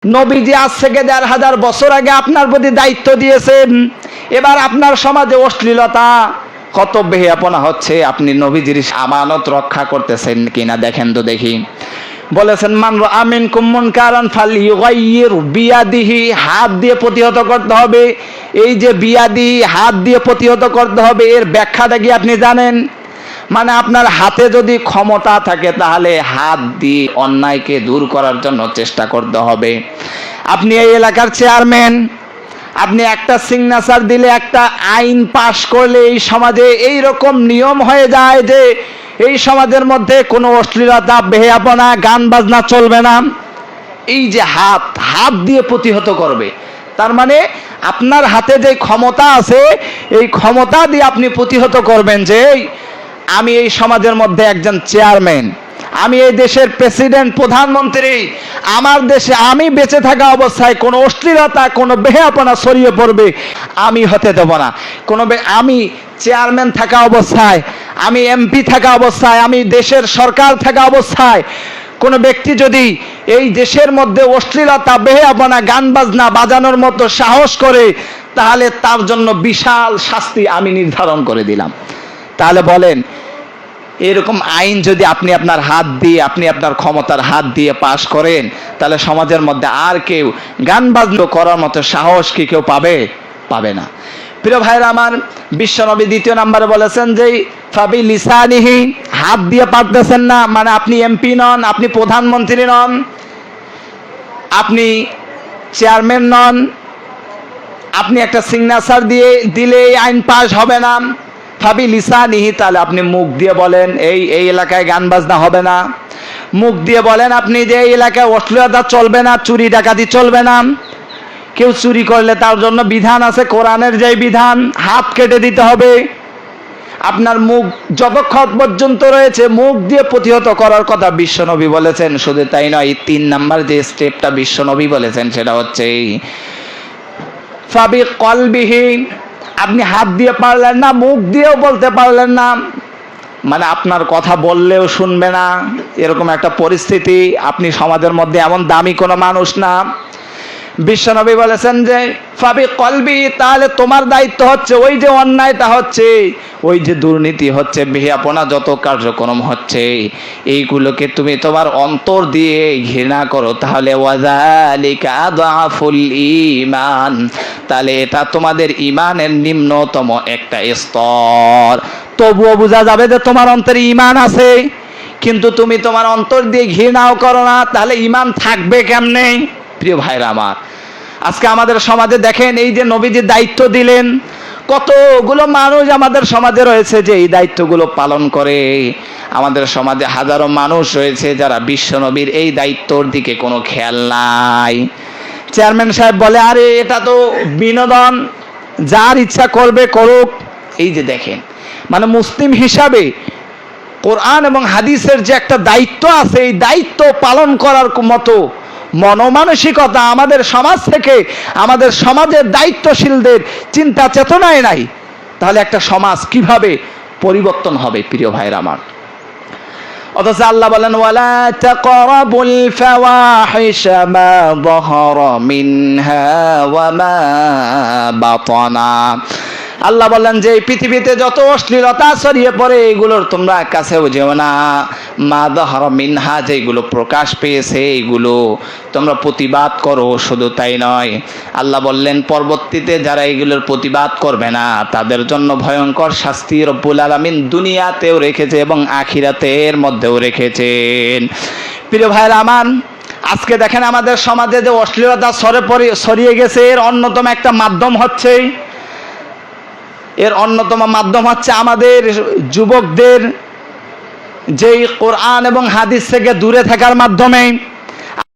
নবীজি আজ থেকে ১,৫০০ বছর আগে আপনার প্রতি দায়িত্ব দিয়েছেন। এবার আপনার সমাজে অশ্লীলতা কত বেহায়াপনা হচ্ছে, আপনি নবীজির আমানত রক্ষা করতেছেন কিনা দেখেন তো দেখি। বলেছেন মান রাআ মিনকুম মুনকারান ফালইয়ুগাইয়ির বিয়াদিহি, হাত দিয়ে প্রতিহত করতে হবে। এই যে বিয়াদি, হাত দিয়ে প্রতিহত করতে হবে, এর ব্যাখ্যাটা কি আপনি জানেন? মানে আপনার হাতে যদি ক্ষমতা থাকে তাহলে হাত দিয়ে অন্যায়কে দূর করার জন্য চেষ্টা করতে হবে। আপনি এই এলাকার চেয়ারম্যান, আপনি একটা সিগনেচার দিলে, একটা আইন পাশ করলে এই সমাজে এই রকম নিয়ম হয়ে যায় যে এই সমাজের মধ্যে কোনো অশ্লীলতা, বেহায়াপনা, গান বাজনা চলবে না। এই যে হাত, হাত দিয়ে প্রতিহত করবে, তার মানে আপনার হাতে যে ক্ষমতা আছে এই ক্ষমতা দিয়ে আপনি প্রতিহত করবেন যে আমি এই সমাজের মধ্যে একজন চেয়ারম্যান, আমি এই দেশের প্রেসিডেন্ট, প্রধানমন্ত্রী, আমার দেশে আমি বেঁচে থাকা অবস্থায় কোনো অশ্লীলতা, কোনো বেহায়াপনা ছড়িয়ে পড়বে আমি হতে দেব না। আমি চেয়ারম্যান থাকা অবস্থায়, আমি এমপি থাকা অবস্থায়, আমি দেশের সরকার থাকা অবস্থায় কোনো ব্যক্তি যদি এই দেশের মধ্যে অশ্লীলতা, বেহায়াপনা, গান বাজনা বাজানোর মতো সাহস করে, তাহলে তার জন্য বিশাল শাস্তি আমি নির্ধারণ করে দিলাম। তাহলে বলেন, এরকম আইন যদি আপনি আপনার হাত দিয়ে, আপনি আপনার ক্ষমতার হাত দিয়ে পাশ করেন, তাহলে সমাজের মধ্যে আর কেউ গান বাজনা করার মতো সাহস কি কেউ পাবে? পাবে না। প্রিয় ভাইরা আমার, বিশ্বনবী ২য় নম্বরে বলেছেন যে ফাবি লিসানিহি, হাত দিয়ে পারতেছেন না, মানে আপনি এমপি নন, আপনি প্রধানমন্ত্রী নন, আপনি চেয়ারম্যান নন, আপনি একটা সিগনেচার দিলে আইন পাস হবে না। ফাবি লিসানিহি, তাহলে আপনি মুখ দিয়ে বলেন এই এলাকায় গান বাজনা হবে না, মুখ দিয়ে বলেন আপনি যে এই এলাকায় অশ্লীলতা চলবে না, চুরি ডাকাতি চলবে না, কেউ চুরি করলে তার জন্য বিধান আছে, কোরআনের যে বিধান, হাত কেটে দিতে হবে। আপনার মুখ যতক্ষণ পর্যন্ত রয়েছে মুখ দিয়ে প্রতিহত করার কথা বিশ্বনবী বলেছেন। শুধু তাই নয়, ৩ নাম্বার যে স্টেপটা বিশ্বনবী বলেছেন সেটা হচ্ছে ফাবি কলবিহি, আপনি হাত দিয়ে পারলেন না, মুখ দিয়েও বলতে পারলেন না, মানে আপনার কথা বললেও শুনবে না, এরকম একটা পরিস্থিতি, আপনি সমাজের মধ্যে এমন দামি কোনো মানুষ না। বিশ্বনবী বলেছেন যে ফাবি কলবি, তাহলে তোমার দায়িত্ব হচ্ছে ওই যে অন্যায়টা হচ্ছে, ওই যে দুর্নীতি হচ্ছে, বেহায়াপনা যত কার্যক্রম হচ্ছে, এইগুলোকে তুমি তোমার অন্তর দিয়ে ঘৃণা করো, তাহলে ওয়াযালিকা আযআফুল ঈমান, তাহলে এটা তোমাদের ঈমানের নিম্নতম একটা স্তর। তবুও বোঝা যাবে যে তোমার অন্তরে ঈমান আছে, কিন্তু তুমি তোমার অন্তর দিয়ে ঘৃণাও করো না, তাহলে ঈমান থাকবে কেমনে? প্রিয় ভাইরা আমার, আজকে আমাদের সমাজে দেখেন, এই যে নবীজি দায়িত্ব দিলেন, কতগুলো মানুষ আমাদের সমাজে রয়েছে যে এই দায়িত্বগুলো পালন করে। আমাদের সমাজে হাজারো মানুষ রয়েছে যারা বিশ্বনবীর এই দায়িত্বর দিকে কোনো খেয়াল নাই। চেয়ারম্যান সাহেব বলে আরে এটা তো বিনোদন, যার ইচ্ছা করবে করুক। এই যে দেখেন, মানে মুসলিম হিসাবে কোরআন এবং হাদিসের যে একটা দায়িত্ব আছে, এই দায়িত্ব পালন করার মতো মনোমানসিকতা আমাদের সমাজ থেকে, আমাদের সমাজের দায়িত্বশীলদের চিন্তা চেতনায় নাই, তাহলে একটা সমাজ কিভাবে পরিবর্তন হবে? প্রিয় ভাইরা আমার, অথচ আল্লাহ বলেন ওয়ালা তাকরাবুল ফাওয়াহিশা মা যাহারা মিনহা ওয়া মা বাতানা। আল্লাহ বলেন যে এই পৃথিবীতে যত অশ্লীলতা ছড়িয়ে পড়ে এগুলোর তোমরা কাছেও যেও না। মা যাহারা মিনহা, যেগুলো প্রকাশ পেয়েছে এইগুলো তোমরা প্রতিবাদ করো। শুধু তাই নয়, আল্লাহ বললেন পরবর্তীতে যারা এগুলোর প্রতিবাদ করবে না তাদের জন্য ভয়ঙ্কর শাস্তি রব্বুল আলামিন দুনিয়াতেও রেখেছে এবং আখিরাতের মধ্যেও রেখেছেন। প্রিয় ভাইরা আমার, আজকে দেখেন আমাদের সমাজে যে অশ্লীলতা ছড়িয়ে গেছে, এর অন্যতম একটা মাধ্যম হচ্ছে, আমাদের যুবকদের যেই কোরআন এবং হাদিস থেকে দূরে থাকার মাধ্যমে।